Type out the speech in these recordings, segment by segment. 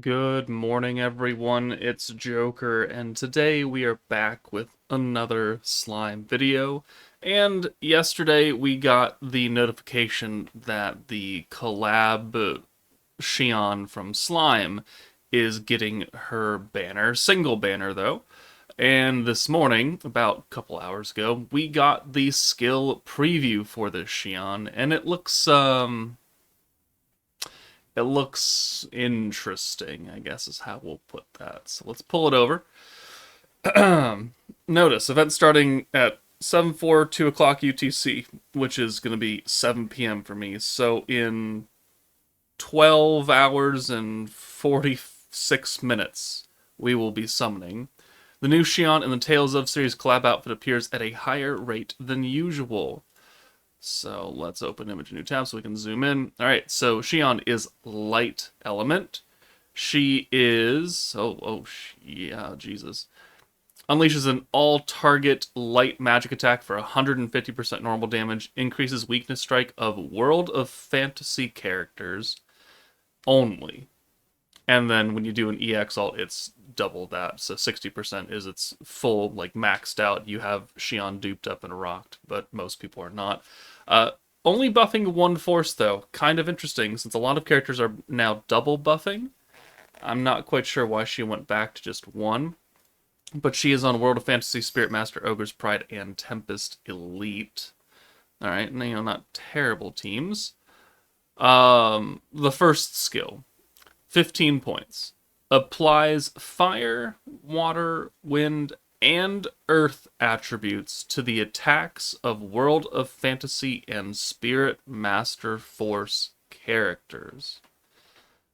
Good morning, everyone. It's Joker, and today we are back with another slime video. And yesterday we got the notification that the collab Shion from Slime is getting her banner, single banner though. And this morning, about a couple hours ago, we got the skill preview for this Shion, and it looks interesting, I guess is how we'll put that. So let's pull it over. Notice, event starting at 7:04, 2 o'clock UTC, which is going to be 7 p.m. for me. So in 12 hours and 46 minutes, we will be summoning. The new Shion in the Tales of series collab outfit appears at a higher rate than usual. So let's open image new tab so we can zoom in. All right, so Shion is light element. She is yeah, Jesus. Unleashes an all target light magic attack for 150% normal damage. Increases weakness strike of World of Fantasy characters only. And then when you do an EX alt, it's double that. So 60% is its full, like maxed out. You have Shion duped up and rocked, but most people are not. Uh, Only buffing one force, though. Kind of interesting, since a lot of characters are now double buffing. I'm not quite sure why she went back to just one. But she is on World of Fantasy, Spirit Master, Ogre's Pride, and Tempest Elite. Alright, not terrible teams. The first skill. 15 points. Applies fire, water, wind, and earth attributes to the attacks of World of Fantasy and Spirit Master Force characters.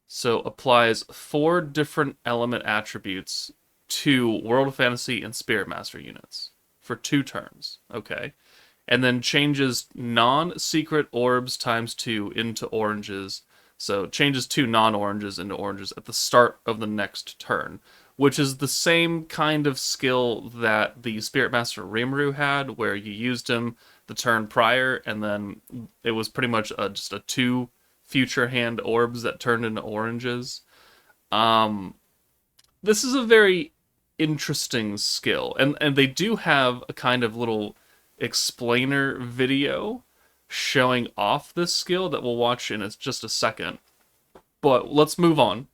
So applies 4 different element attributes to World of Fantasy and Spirit Master units for 2 turns. Okay. And then changes non-secret orbs times 2 into oranges. So changes 2 non-oranges into oranges at the start of the next turn, which is the same kind of skill that the Spirit Master Rimuru had, where you used him the turn prior, and then it was pretty much just a 2 future hand orbs that turned into oranges. Um, this is a very interesting skill, and they do have a kind of little explainer video showing off this skill that we'll watch in just a second. But let's move on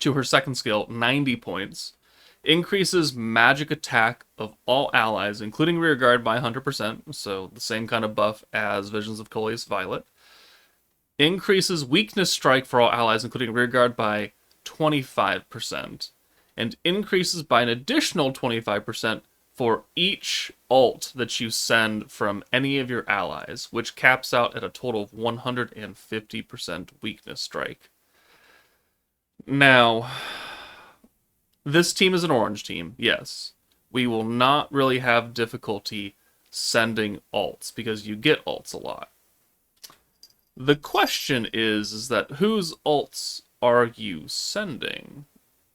to her second skill, 90 points. Increases magic attack of all allies, including rearguard, by 100%, so the same kind of buff as Visions of Coleus Violet. Increases weakness strike for all allies, including rearguard, by 25%. And increases by an additional 25% for each alt that you send from any of your allies, which caps out at a total of 150% weakness strike. Now, this team is an orange team, yes. We will not really have difficulty sending alts because you get alts a lot. The question is that whose alts are you sending?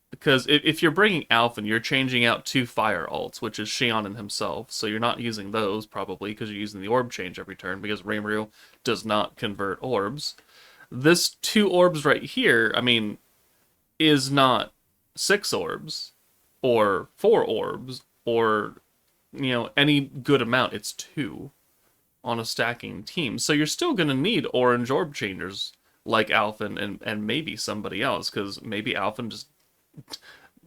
Because if you're bringing Alphen, you're changing out 2 fire alts, which is Shion himself, so you're not using those probably because you're using the orb change every turn because Rimuru does not convert orbs. This 2 orbs right here, I mean, is not 6 orbs or 4 orbs or any good amount. It's 2 on a stacking team. So you're still going to need orange orb changers like Alphen and maybe somebody else, because maybe Alphen just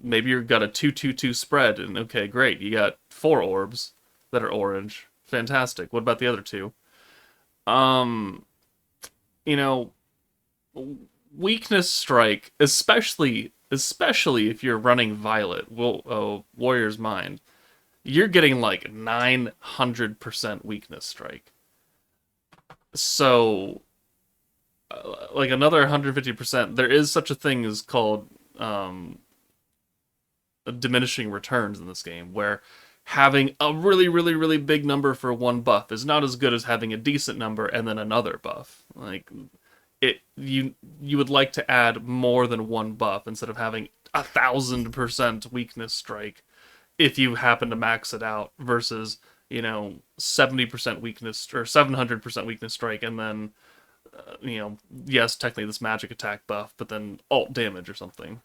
maybe you've got a 2-2-2 spread, and okay, great, you got 4 orbs that are orange. Fantastic. What about the other 2? Um, you know, Weakness strike, especially if you're running Violet, Warrior's Mind, you're getting like 900% weakness strike. So, like another 150%. There is such a thing as called diminishing returns in this game, where having a really, really, really big number for one buff is not as good as having a decent number and then another buff. Like you would like to add more than one buff instead of having 1,000% weakness strike if you happen to max it out versus 70% weakness or 700% weakness strike and then you know, yes, technically this magic attack buff, but then alt damage or something.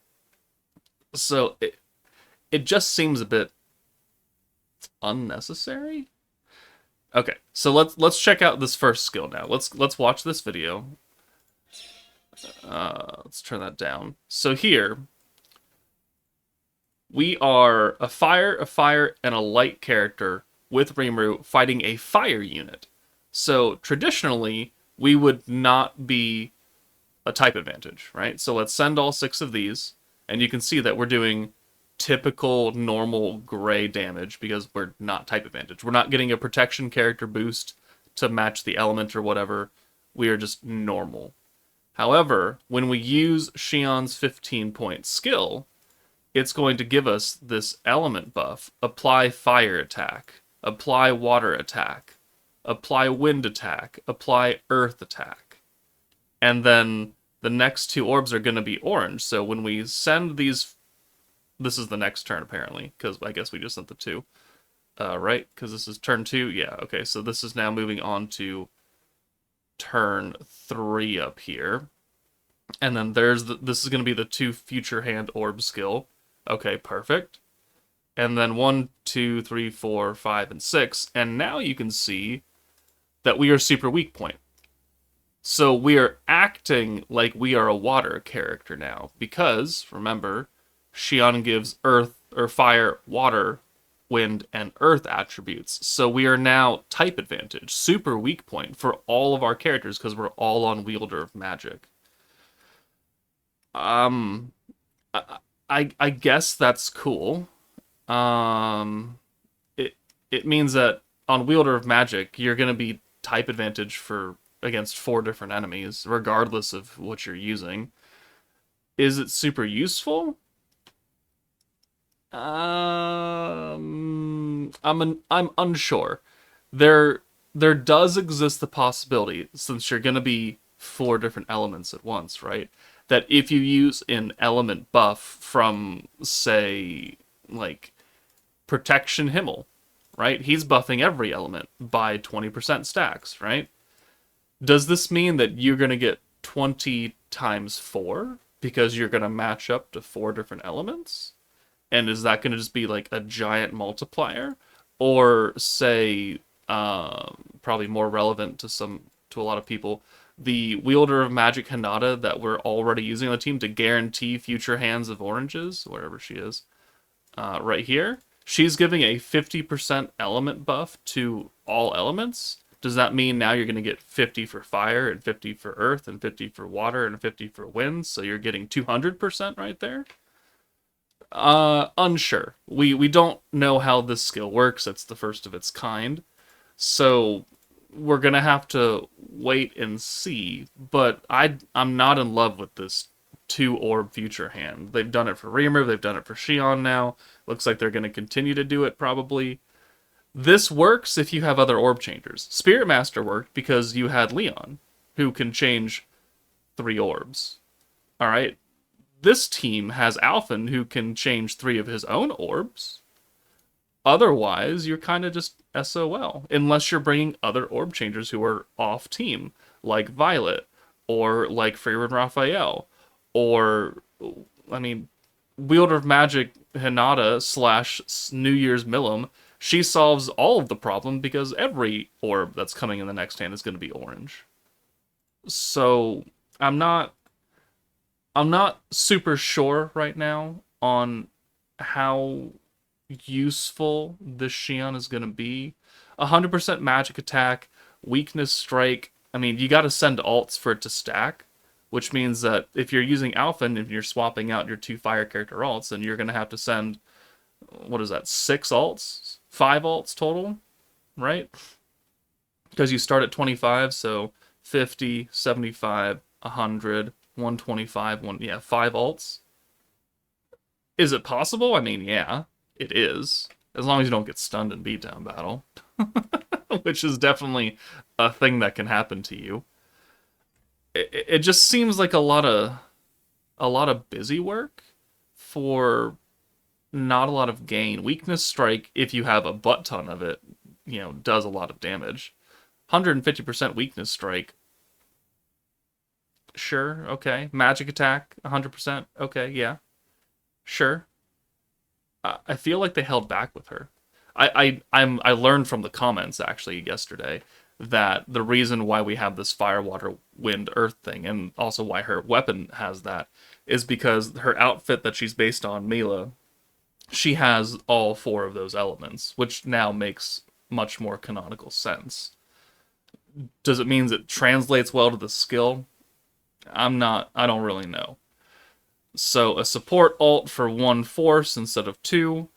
So it just seems a bit unnecessary. Okay, so let's check out this first skill now. Let's watch this video. Let's turn that down. So here we are a fire, and a light character with Rimuru fighting a fire unit. So traditionally, we would not be a type advantage, right? So let's send all 6 of these, and you can see that we're doing typical normal gray damage because we're not type advantage. We're not getting a protection character boost to match the element or whatever. We are just normal. However, when we use Shion's 15-point skill, it's going to give us this element buff: apply fire attack, apply water attack, apply wind attack, apply earth attack. And then the next 2 orbs are going to be orange. So when we send these, this is the next turn apparently, because I guess we just sent the 2, right? Because this is turn 2. Yeah, okay. So this is now moving on to turn 3 up here. And then there's this is going to be the 2 future hand orb skill. Okay, perfect. And then 1, 2, 3, 4, 5, and 6. And now you can see that we are super weak point. So we are acting like we are a water character now. Because, remember, Shion gives earth, or fire, water, wind, and earth attributes. So we are now type advantage, super weak point for all of our characters because we're all on Wielder of Magic. I guess that's cool. It means that on Wielder of Magic, you're gonna be type advantage for against 4 different enemies, regardless of what you're using. Is it super useful? I'm unsure. There does exist the possibility, since you're gonna be 4 different elements at once, right? That if you use an element buff from, say, like, Protection Himmel, right? He's buffing every element by 20% stacks, right? Does this mean that you're going to get 20 times 4 because you're going to match up to 4 different elements? And is that going to just be like a giant multiplier? Or say, probably more relevant to a lot of people, the Wielder of Magic Hinata that we're already using on the team to guarantee future hands of oranges, wherever she is, right here. She's giving a 50% element buff to all elements. Does that mean now you're going to get 50 for fire, and 50 for earth, and 50 for water, and 50 for wind? So you're getting 200% right there? Unsure. We don't know how this skill works. It's the first of its kind. So we're gonna have to wait and see, but I'm not in love with this 2 orb future hand. They've done it for Rimuru, they've done it for Shion now. Looks like they're gonna continue to do it probably. This works if you have other orb changers. Spirit Master worked because you had Leon, who can change 3 orbs. Alright? This team has Alphen, who can change 3 of his own orbs. Otherwise, you're kind of just SOL, unless you're bringing other orb changers who are off team, like Violet, or like Freyrin Raphael, or, I mean, Wielder of Magic Hinata / New Year's Milim. She solves all of the problem because every orb that's coming in the next hand is going to be orange. So I'm not super sure right now on how useful this Shion is going to be. 100% magic attack, weakness strike. I mean, you got to send alts for it to stack, which means that if you're using Alphen and you're swapping out your 2 fire character alts, then you're going to have to send, what is that, 6 alts? 5 alts total, right? Because you start at 25, so 50, 75, 100, 125, 5 alts. Is it possible? I mean, yeah, it is. As long as you don't get stunned in beatdown battle. Which is definitely a thing that can happen to you. It just seems like a lot of busy work for not a lot of gain. Weakness strike, if you have a butt ton of it, does a lot of damage. 150% weakness strike Sure, okay. Magic attack, 100%. Okay, yeah, sure. I feel like they held back with her. I learned from the comments actually yesterday that the reason why we have this fire, water, wind, earth thing, and also why her weapon has that, is because her outfit that she's based on, Mila, she has all four of those elements, which now makes much more canonical sense. Does it mean it translates well to the skill? I don't really know. So a support alt for one force instead of two.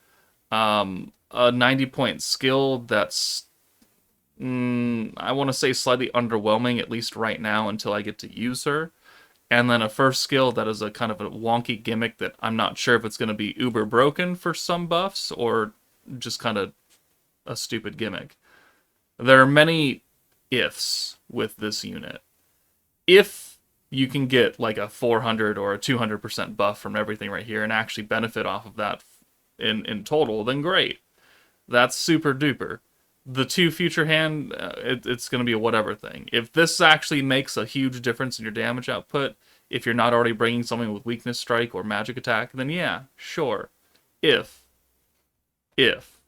A 90-point skill that's, I want to say slightly underwhelming, at least right now, until I get to use her. And then a first skill that is a kind of a wonky gimmick that I'm not sure if it's going to be uber broken for some buffs or just kind of a stupid gimmick. There are many ifs with this unit. If you can get like a 400 or a 200% buff from everything right here and actually benefit off of that in total, then great. That's super duper. The two future hand, it's going to be a whatever thing. If this actually makes a huge difference in your damage output, if you're not already bringing something with weakness strike or magic attack, then yeah, sure. If, if.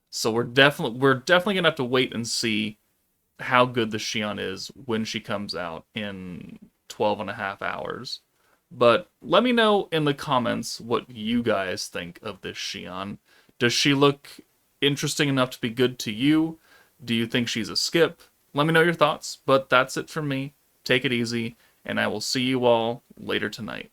So we're definitely gonna have to wait and see how good the Shion is when she comes out in 12 and a half hours. But let me know in the comments what you guys think of this Shion. Does she look interesting enough to be good to you? Do you think she's a skip? Let me know your thoughts, but that's it from me. Take it easy, and I will see you all later tonight.